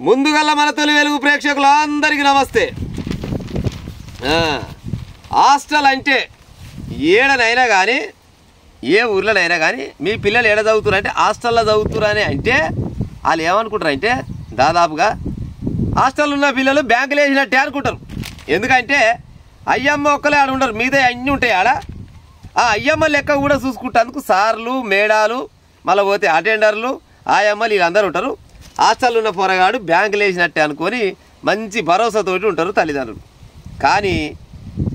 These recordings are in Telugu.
ముందుగల్ల మన తొలి వెలుగు ప్రేక్షకులందరికీ నమస్తే. హాస్టల్ అంటే ఏడనైనా కానీ ఏ ఊర్లోనైనా కానీ మీ పిల్లలు ఏడ చదువుతారంటే హాస్టల్లో చదువుతారని అంటే వాళ్ళు ఏమనుకుంటారంటే దాదాపుగా హాస్టల్లో ఉన్న పిల్లలు బ్యాంకులు వేసినట్టే అనుకుంటారు. ఎందుకంటే అయ్యమ్మ ఒక్కలే ఆడ ఉండరు, మిగతా అన్నీ ఉంటాయి ఆడ. ఆ అయ్యమ్మ లెక్క కూడా చూసుకుంటేందుకు సార్లు మేడాలు మళ్ళీ పోతే అటెండర్లు ఆయమ్మలు వీళ్ళందరూ ఉంటారు. హాస్టల్లో ఉన్న పొరగాడు బ్యాంకులు వేసినట్టే అనుకొని మంచి భరోసాతోటి ఉంటారు తల్లిదండ్రులు. కానీ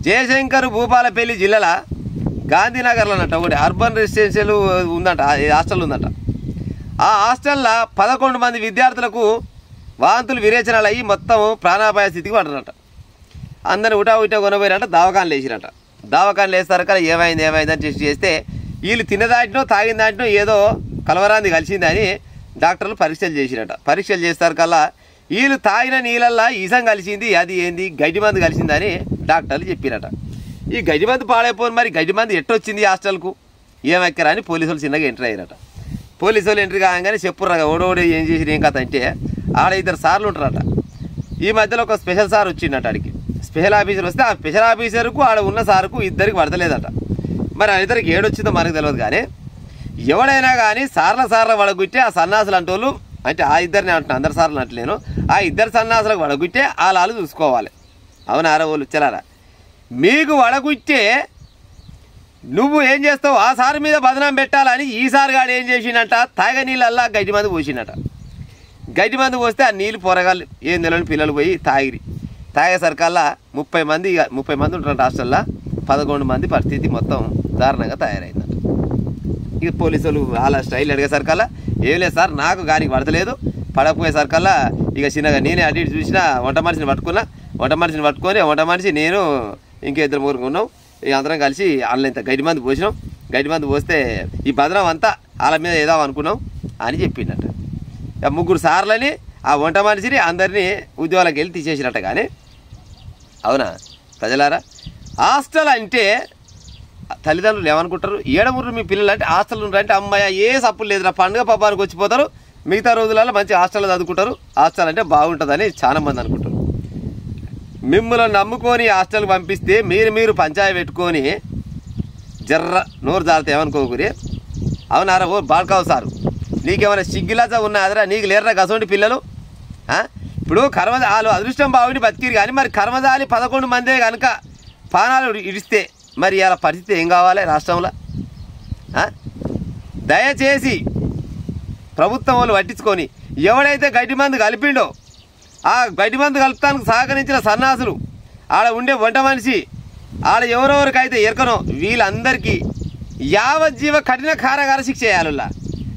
జయశంకర్ భూపాలపల్లి జిల్లాల గాంధీనగర్లో అన్నట్టు ఒకటి అర్బన్ రెసిడెన్షియల్ ఉందంట, హాస్టల్ ఉందంట. ఆ హాస్టల్లో 11 మంది విద్యార్థులకు వాంతులు విరేచనాలు అయ్యి మొత్తం ప్రాణాపాయ స్థితికి పడ్డారట. అందరిని ఉటా కొనబోయారంట, దవాఖానలు వేసిరట. దవాఖానలు వేస్తారు ఏమైందని టెస్ట్ చేస్తే వీళ్ళు తిన్న దాంట్లో తాగిన దాంట్లో ఏదో కలవరాంది కలిసిందని డాక్టర్లు పరీక్షలు చేసిరట. పరీక్షలు చేస్తారు కల్లా వీళ్ళు తాగిన నీళ్ళల్లో ఈసం కలిసింది, అది ఏంది గడ్డి మందు కలిసిందని డాక్టర్లు చెప్పిరట. ఈ గడ్డి మందు పాడైపోయి మరి గడ్డి మందు ఎట్టొచ్చింది హాస్టల్కు ఏమెక్కరా అని పోలీసులు చిన్నగా ఎంట్రీ అయ్యారట. పోలీసులు ఎంట్రీ కాగానే చెప్పుర్రా ఓడోడి ఏం చేసి ఏం కథ అంటే ఆడ 2 సార్లు ఉంటారట. ఈ మధ్యలో ఒక స్పెషల్ సార్ వచ్చిందట. ఆడికి స్పెషల్ ఆఫీసర్ వస్తే ఆ స్పెషల్ ఆఫీసర్కు ఆడ ఉన్న సార్కు ఇద్దరికి పడతలేదట. మరి ఆ ఇద్దరికి ఏడొచ్చిందో మనకు తెలియదు. కానీ ఎవడైనా కానీ సార్ల వడగుట్టే ఆ సన్నాసులు అంటోళ్ళు అంటే ఆ ఇద్దరిని అంటున్నా, అందరు సార్లు అంటలేను, ఆ 2 సన్నాసులకు వడగుట్టే వాళ్ళు చూసుకోవాలి. అవునారా వాళ్ళు వచ్చారా? మీకు వడగుట్టే నువ్వు ఏం చేస్తావు ఆ సార్ మీద బదనాం పెట్టాలని ఈ సార్ గాడు ఏం చేసిండట, తాగ నీళ్ళల్లా గడ్డి మందు పోసిండట. గడ్డి మందు పోస్తే ఆ నీళ్ళు పొరగాళ్ళు ఏం తెలియని పిల్లలు పోయి తాగేసరికల్లా 30 మంది ఉంటారు హాస్టల్లో. 11 మంది పరిస్థితి మొత్తం దారుణంగా తయారైందట. ఇక పోలీసులు వాళ్ళ స్టైల్ అడిగేసరికల్లా ఏం లేదు సార్ నాకు గానికి పడతలేదు, పడకపోయేసరికల్లా ఇక చిన్నగా నేనే అటు ఇటు చూసిన వంట మనిషిని పట్టుకొని వంట మనిషి నేను ఇంకా 2-3 ఉన్నాం. ఇక అందరం కలిసి వాళ్ళ ఇంత గడ్డి మంది పోసినాం. గడ్డి మంది పోస్తే ఈ బదనం అంతా వాళ్ళ మీద ఏదో అనుకున్నాం అని చెప్పిండట. ఇక 3 సార్లని ఆ వంట మనిషిని అందరినీ ఉద్యోగాలకు వెళ్ళి తీసేసినట్ట. కానీ అవునా ప్రజలారా, హాస్టల్ అంటే తల్లిదండ్రులు ఏమనుకుంటారు, ఏడమురు మీ పిల్లలు అంటే హాస్టల్ ఉంటారంటే అమ్మాయి ఏ సప్పులు లేదురా పండుగ పబ్బానికి వచ్చిపోతారు, మిగతా రోజులలో మంచి హాస్టల్లో చదువుకుంటారు, హాస్టల్ అంటే బాగుంటుందని చాలామంది అనుకుంటారు. మిమ్మల్ని నమ్ముకొని హాస్టల్కి పంపిస్తే మీరు పంచాయతీ పెట్టుకొని జర్ర నోరు జాగ్రత్త ఏమనుకోకూరి. అవునారా ఓ బాల్కావు సారు, నీకేమైనా సిగ్గులాచ ఉన్నాదిరా? నీకు లేరరా గసండి పిల్లలు? ఇప్పుడు వాళ్ళు అదృష్టం బాగుండి బతికిరు. కానీ మరి కర్మజాలి 11 మందే కనుక పానాలు ఇడిస్తే మరి ఇలా పరిస్థితి ఏం కావాలి రాష్ట్రంలో? దయచేసి ప్రభుత్వం వాళ్ళు పట్టించుకొని ఎవడైతే గడ్డి మందు కలిపిండో ఆ గడ్డి మందు కలుపుతానికి సహకరించిన సన్నాసులు ఆడ ఉండే వంట మనిషి ఆడ ఎవరెవరికైతే ఎరకనో వీళ్ళందరికీ యావజ్జీవ కఠిన కారాగార శిక్ష చేయాలి.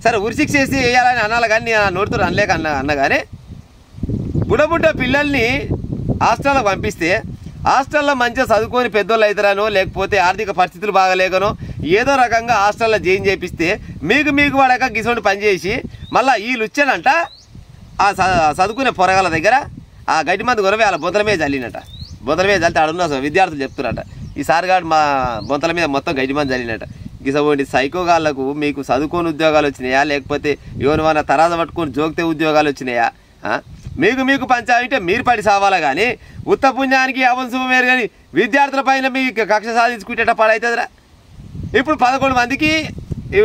సరే ఉరిశిక్ష చేసి వేయాలని అనాలి, కానీ నోటితో అనలేక అన్నగానే బుడబుడ్డ పిల్లల్ని హాస్టల్లో పంపిస్తే హాస్టల్లో మంచిగా చదువుకొని పెద్దోళ్ళు అవుతారనో లేకపోతే ఆర్థిక పరిస్థితులు బాగాలేకనో ఏదో రకంగా హాస్టల్లో జాయిన్ చేపిస్తే మీకు వాడక గిసోండి పనిచేసి మళ్ళీ వీళ్ళు వచ్చానంట ఆ చదువుకునే పొరగాల దగ్గర ఆ గడ్డి మంది కొనవే వాళ్ళ బొంతల మీద చల్లినట. బొంతల మీద చల్లితే ఆడున్న విద్యార్థులు చెప్తున్నారట ఈ సార్గాడు మా బొంతల మీద మొత్తం గడ్డి మంది చల్లినట. గిసోండి సైకోగాళ్లకు మీకు చదువుకొని ఉద్యోగాలు వచ్చినాయా లేకపోతే ఎవరివైనా తరాజ పట్టుకొని జోకితే ఉద్యోగాలు వచ్చినాయా? మీకు పంచాలంటే మీరు పడి సావాలా. కానీ ఉత్త పుణ్యానికి అవంశమేరు కానీ విద్యార్థుల పైన మీకు కక్ష సాధించుకుంటే పడవుతుందిరా. ఇప్పుడు 11 మందికి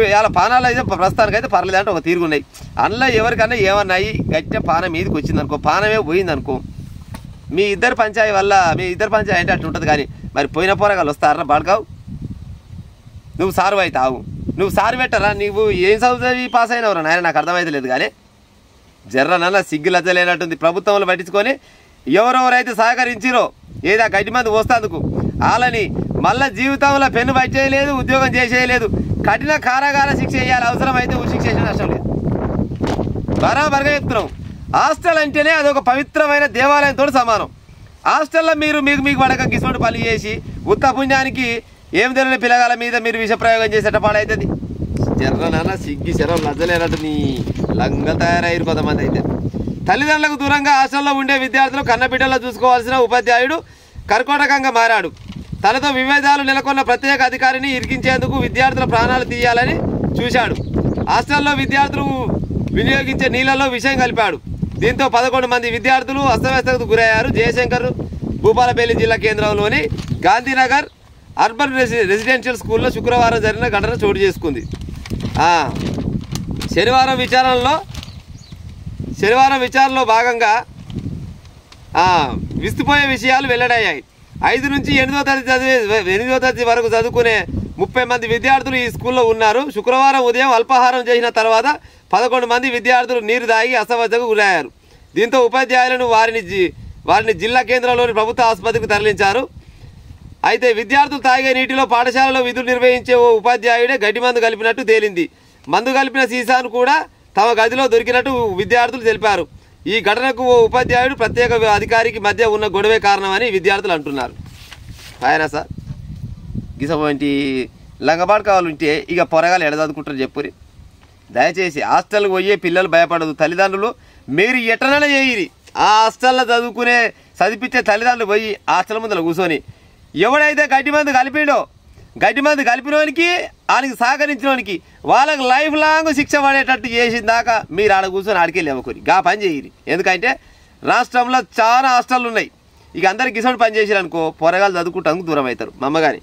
ఇలా పానాలు అయితే ప్రస్తుతానికి అయితే పర్లేదు అంటే ఒక తీరుగున్నాయి. అందులో ఎవరికన్నా ఏమన్నాయి గట్టిగా పానం మీదకి వచ్చిందనుకో, పానమే పోయిందనుకో, మీ ఇద్దరు పంచాయతీ వల్ల అంటే అట్లా ఉంటుంది. కానీ మరి పోయిన పోరగాళ్ళు వస్తారా బాడకావు? నువ్వు సారు అవుతావు, నువ్వు సారు పెట్టరా? నువ్వు ఏం చదువుతుంది పాస్ అయినవరా నాయన? నాకు అర్థమైతే లేదు. కానీ జర్రనన్నా సిగ్గులచ్చలేనట్టుంది. ప్రభుత్వంలో పట్టించుకొని ఎవరెవరైతే సహకరించిరో ఏదో గడ్డి మంది వస్తాందుకు వాళ్ళని మళ్ళీ జీవితంలో పెన్ను పట్టేయలేదు, ఉద్యోగం చేసేయలేదు, కఠిన కారాగార శిక్ష చేయాలి. అవసరమైతే ఉరిశిక్ష చేసిన నష్టం లేదు. బరాబర్గా చెప్తున్నాం. హాస్టల్ అంటేనే అదొక పవిత్రమైన దేవాలయంతో సమానం. హాస్టల్లో మీకు పడక గిసోడు పని చేసి ఉత్త పుణ్యానికి ఏం తెలియని పిల్లగాల మీద మీరు విషప్రయోగం చేసేట పాడవుతుంది. జర్రనన్నా సిగ్గి శరం లజ్జలేనట్టు నీ లంగా తయారయ్యారు కొంతమంది. అయితే తల్లిదండ్రులకు దూరంగా హాస్టల్లో ఉండే విద్యార్థులు కన్నబిడ్డల్లో చూసుకోవాల్సిన ఉపాధ్యాయుడు కర్కోటకంగా మారాడు. తనతో విభేదాలు నెలకొన్న ప్రత్యేక అధికారిని ఇరికించేందుకు విద్యార్థుల ప్రాణాలు తీయాలని చూశాడు. హాస్టల్లో విద్యార్థులు వినియోగించే నీళ్లలో విషయం కలిపాడు. దీంతో 11 మంది విద్యార్థులు అస్తవ్యస్తకు గురయ్యారు. జయశంకర్ భూపాలపల్లి జిల్లా కేంద్రంలోని గాంధీనగర్ అర్బన్ రెసిడెన్షియల్ స్కూల్లో శుక్రవారం జరిగిన ఘటన చోటు చేసుకుంది. శనివారం విచారణలో భాగంగా విస్తుపోయే విషయాలు వెల్లడయ్యాయి. 5 నుంచి 8వ తరగతి వరకు చదువుకునే 30 మంది విద్యార్థులు ఈ స్కూల్లో ఉన్నారు. శుక్రవారం ఉదయం అల్పాహారం చేసిన తర్వాత 11 మంది విద్యార్థులు నీరు తాగి అస్వస్థతకు గురయ్యారు. దీంతో ఉపాధ్యాయులను వారిని జిల్లా కేంద్రంలోని ప్రభుత్వ ఆసుపత్రికి తరలించారు. అయితే విద్యార్థులు తాగే నీటిలో పాఠశాలలో విధులు నిర్వహించే ఓ ఉపాధ్యాయుడే గడ్డి మందు కలిపినట్టు తేలింది. మందు కలిపిన సీసాను కూడా తమ గదిలో దొరికినట్టు విద్యార్థులు తెలిపారు. ఈ ఘటనకు ఓ ఉపాధ్యాయుడు ప్రత్యేక అధికారికి మధ్య ఉన్న గొడవే కారణమని విద్యార్థులు అంటున్నారు. ఆయన సార్ గిసపోయింటి లంగబాటు కావాలంటే ఇక పొరగాలు ఎడదదుకుంటారు చెప్పురి. దయచేసి హాస్టల్కి పోయే పిల్లలు భయపడదు. తల్లిదండ్రులు మీరు ఎటనైనా చేయరి. ఆ హాస్టల్లో చదివించే తల్లిదండ్రులు పోయి హాస్టల్ ముందర కూర్చొని ఎవడైతే గడ్డి మందు కలిపినోనికి ఆయనకి సహకరించినోనికి వాళ్ళకి లైఫ్ లాంగ్ శిక్ష పడేటట్టు చేసిన దాకా మీరు ఆడ కూర్చొని ఆడికెళ్ళి అవ్వకొని గా పని చేయరు. ఎందుకంటే రాష్ట్రంలో చాలా హాస్టళ్ళు ఉన్నాయి. ఇక అందరికి గిసోని పని చేసిరనుకో పొరగాలు చదువుకుంటానికి దూరం అవుతారు. మమ్మగాని